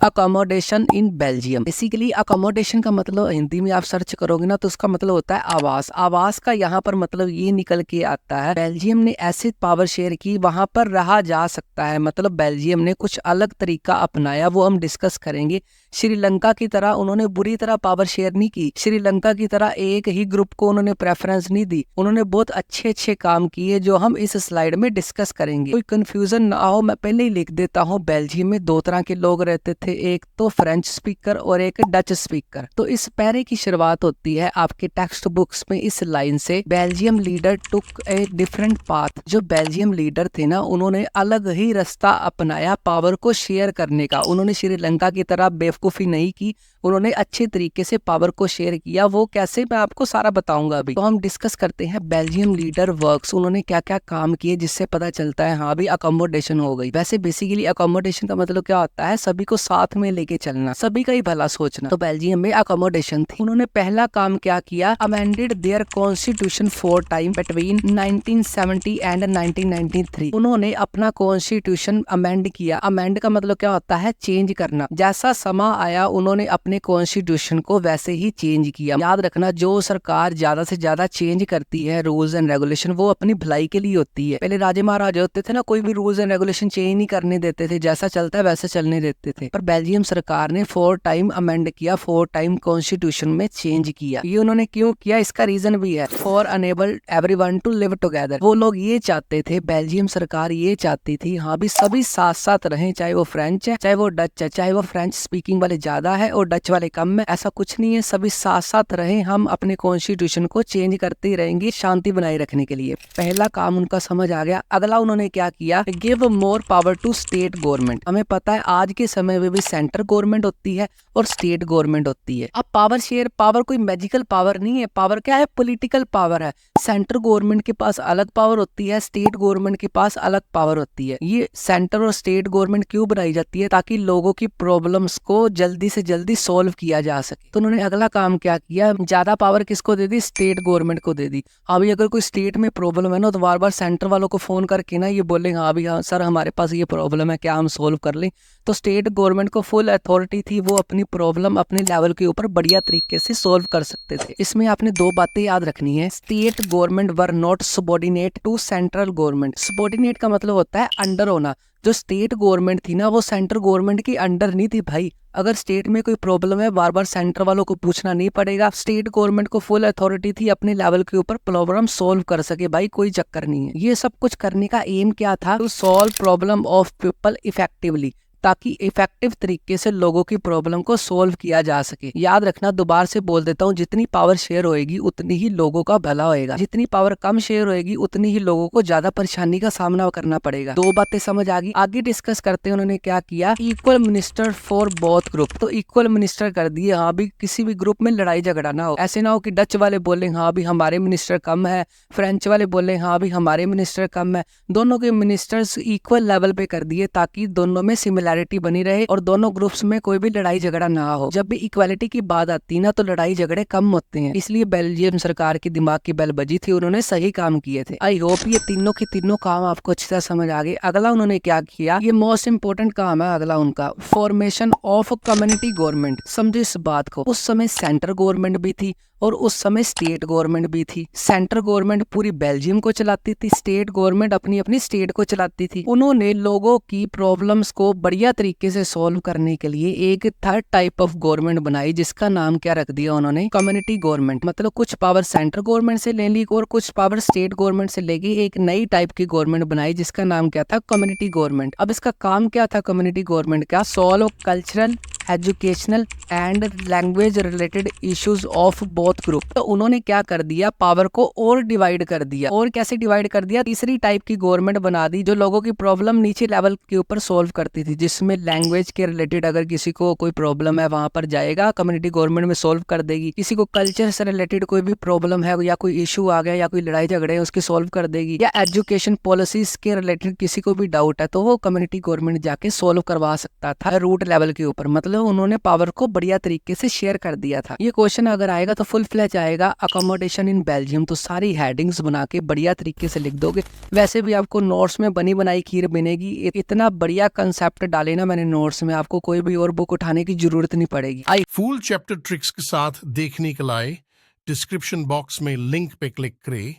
Accommodation in Belgium. Basically accommodation का मतलब हिंदी में आप सर्च करोगे ना तो उसका मतलब होता है आवास। आवास का यहाँ पर मतलब ये निकल के आता है बेल्जियम ने ऐसे पावर शेयर की वहां पर रहा जा सकता है। मतलब बेल्जियम ने कुछ अलग तरीका अपनाया, वो हम डिस्कस करेंगे। श्रीलंका की तरह उन्होंने बुरी तरह पावर शेयर नहीं की, श्रीलंका की तरह एक ही ग्रुप को उन्होंने प्रेफरेंस नहीं दी, उन्होंने बहुत अच्छे अच्छे काम किए जो हम इस स्लाइड में डिस्कस करेंगे। कोई कंफ्यूजन ना हो, मैं पहले ही लिख देता हूँ। बेल्जियम में दो तरह के लोग रहते थे, एक तो फ्रेंच स्पीकर और एक डच स्पीकर। तो इस पैरे की शुरुआत होती है आपके टेक्स्ट बुक्स में इस लाइन से, Belgium leader took a different path. जो बेल्जियम लीडर थे ना उन्होंने अलग ही रास्ता अपनाया पावर को शेयर करने का। उन्होंने श्रीलंका की तरह बेवकूफी नहीं की, उन्होंने अच्छे तरीके से पावर को शेयर किया। वो कैसे मैं आपको सारा बताऊंगा अभी। तो हम डिस्कस करते हैं बेल्जियम लीडर वर्क्स, उन्होंने क्या क्या काम किए जिससे पता चलता है हाँ भी अकोमोडेशन हो गई। वैसे बेसिकली अकोमोडेशन का मतलब क्या होता है, सभी को साथ में लेके चलना, सभी का ही भला सोचना। तो बेल्जियम में अकोमोडेशन थी। उन्होंने पहला काम क्या किया, amended their constitution 4 time between 1970 and 1993। उन्होंने अपना कॉन्स्टिट्यूशन अमेंड किया। अमेंड का मतलब क्या होता है, चेंज करना। जैसा समा आया उन्होंने अपने कॉन्स्टिट्यूशन को वैसे ही चेंज किया। याद रखना जो सरकार ज्यादा से ज्यादा चेंज करती है रूल्स एंड रेगुलेशन वो अपनी भलाई के लिए होती है। पहले राजे महाराजे होते थे ना, कोई भी रूल्स एंड रेगुलेशन चेंज नहीं करने देते थे, जैसा चलता है वैसे चलने देते थे। पर बेल्जियम सरकार ने 4 टाइम अमेंड किया, 4 टाइम कॉन्स्टिट्यूशन में चेंज किया। ये उन्होंने क्यों किया, इसका रीजन भी है, for enable everyone to live together. वो लोग ये चाहते थे, बेल्जियम सरकार ये चाहती थी हाँ भी सभी साथ साथ रहें, चाहे वो फ्रेंच है, चाहे वो डच है, चाहे वो फ्रेंच स्पीकिंग वाले ज्यादा है और डच वाले कम है, ऐसा कुछ नहीं है, सभी साथ साथ रहें। हम अपने कॉन्स्टिट्यूशन को चेंज करते ही रहेंगे शांति बनाए रखने के लिए। पहला काम उनका समझ आ गया। अगला उन्होंने क्या किया, give more power to state government. हमें पता है आज के समय में भी सेंटर गवर्नमेंट होती है और स्टेट गवर्नमेंट होती है। अब पावर शेयर, पावर कोई मैजिकल पावर नहीं है, पावर क्या है, पॉलिटिकल पावर है। सेंटर गवर्नमेंट के पास अलग पावर होती है, स्टेट गवर्नमेंट के पास अलग पावर होती है। ये सेंटर और स्टेट गवर्नमेंट क्यों बनाई जाती है, ताकि लोगों की प्रॉब्लम्स को जल्दी से जल्दी सॉल्व किया जा सके। तो उन्होंने अगला काम क्या किया, ज्यादा पावर किसको दे दी, स्टेट गवर्नमेंट को दे दी। अभी अगर कोई स्टेट में प्रॉब्लम है ना तो बार बार सेंटर वालों को फोन करके ना ये बोले हाँ अभी हाँ सर हमारे पास ये प्रॉब्लम है, क्या हम सोल्व कर लें। तो स्टेट गवर्नमेंट को फुल अथॉरिटी थी, वो अपनी प्रॉब्लम अपने लेवल के ऊपर बढ़िया तरीके से सोल्व कर सकते थे। इसमें आपने 2 बातें याद रखनी है, state government were not subordinate to central government. Subordinate का मतलब होता है अंडर होना। जो स्टेट गवर्नमेंट थी ना वो सेंट्रल गवर्नमेंट की अंडर नहीं थी भाई। अगर स्टेट में कोई प्रॉब्लम है बार बार सेंटर वालों को पूछना नहीं पड़ेगा। स्टेट गवर्नमेंट को फुल अथॉरिटी थी अपने लेवल के ऊपर प्रॉब्लम सोल्व कर सके, भाई कोई चक्कर नहीं है। ये सब कुछ करने का एम क्या था, to solve problem of people effectively, ताकि इफेक्टिव तरीके से लोगों की प्रॉब्लम को सोल्व किया जा सके। याद रखना, दोबारा से बोल देता हूँ, जितनी पावर शेयर होएगी उतनी ही लोगों का भला होएगा, जितनी पावर कम शेयर होएगी उतनी ही लोगों को ज्यादा परेशानी का सामना करना पड़ेगा। 2 बातें समझ आ गई। आगे डिस्कस करते हैं उन्होंने क्या किया, equal minister for both group. तो इक्वल मिनिस्टर कर दिए, हाँ भी किसी भी ग्रुप में लड़ाई झगड़ा ना हो। ऐसे ना हो कि डच वाले बोले हाँ भी हमारे मिनिस्टर कम है, फ्रेंच वाले बोले हाँ भी हमारे मिनिस्टर कम है। दोनों के मिनिस्टर्स इक्वल लेवल पे कर दिए ताकि दोनों में सिमिलैरिटी बनी रहे और दोनों ग्रुप्स में कोई भी लड़ाई झगड़ा ना हो। जब भी इक्वालिटी की बात आती है ना तो लड़ाई झगड़े कम होते हैं, इसलिए बेल्जियम सरकार की दिमाग की बेल बजी थी, उन्होंने सही काम किए थे। आई होप ये तीनों के तीनों काम आपको अच्छी तरह समझ आ गए। अगला उन्होंने क्या किया, ये मोस्ट इंपोर्टेंट काम है अगला उनका, फॉर्मेशन ऑफ कम्युनिटी गवर्नमेंट। समझो इस बात को, उस समय सेंटर गवर्नमेंट भी थी और उस समय स्टेट गवर्नमेंट भी थी। सेंटर गवर्नमेंट पूरी बेल्जियम को चलाती थी, स्टेट गवर्नमेंट अपनी अपनी स्टेट को चलाती थी। उन्होंने लोगों की प्रॉब्लम्स को बढ़िया तरीके से सॉल्व करने के लिए एक थर्ड टाइप ऑफ गवर्नमेंट बनाई, जिसका नाम क्या रख दिया उन्होंने, कम्युनिटी गवर्नमेंट। मतलब कुछ पावर सेंटर गवर्नमेंट से ले ली और कुछ पावर स्टेट गवर्नमेंट से लेगी, एक नई टाइप की गवर्नमेंट बनाई जिसका नाम क्या था, कम्युनिटी गवर्नमेंट। अब इसका काम क्या था कम्युनिटी गवर्नमेंट का, solve cultural, educational and language related issues of both group. तो उन्होंने क्या कर दिया, पावर को और डिवाइड कर दिया। और कैसे डिवाइड कर दिया, तीसरी टाइप की गवर्नमेंट बना दी जो लोगों की प्रॉब्लम नीचे लेवल के ऊपर सॉल्व करती थी, जिसमें लैंग्वेज के रिलेटेड अगर किसी को कोई प्रॉब्लम है वहां पर जाएगा, कम्युनिटी गवर्नमेंट में सॉल्व कर देगी। किसी को कल्चर से रिलेटेड कोई भी प्रॉब्लम है या कोई इशू आ गया या कोई लड़ाई झगड़े है उसकी सॉल्व कर देगी, या एजुकेशन पॉलिसीज के रिलेटेड किसी को भी डाउट है तो वो कम्युनिटी गवर्नमेंट जाके सॉल्व करवा सकता था रूट लेवल के ऊपर। मतलब मतलब उन्होंने पावर को बढ़िया तरीके से शेयर कर दिया था। ये क्वेश्चन अगर आएगा तो फुल फ्लैज आएगा अकोमोडेशन इन बेल्जियम, तो सारी हेडिंग्स बना के बढ़िया तरीके से लिख दोगे। वैसे भी आपको नोट्स में बनी बनाई खीर बनेगी, इतना बढ़िया कंसेप्ट डाले ना मैंने नोट्स में, आपको कोई भी और बुक उठाने की जरूरत नहीं पड़ेगी। फुल चैप्टर ट्रिक्स के साथ देखने के लिए डिस्क्रिप्शन बॉक्स में लिंक पे क्लिक करें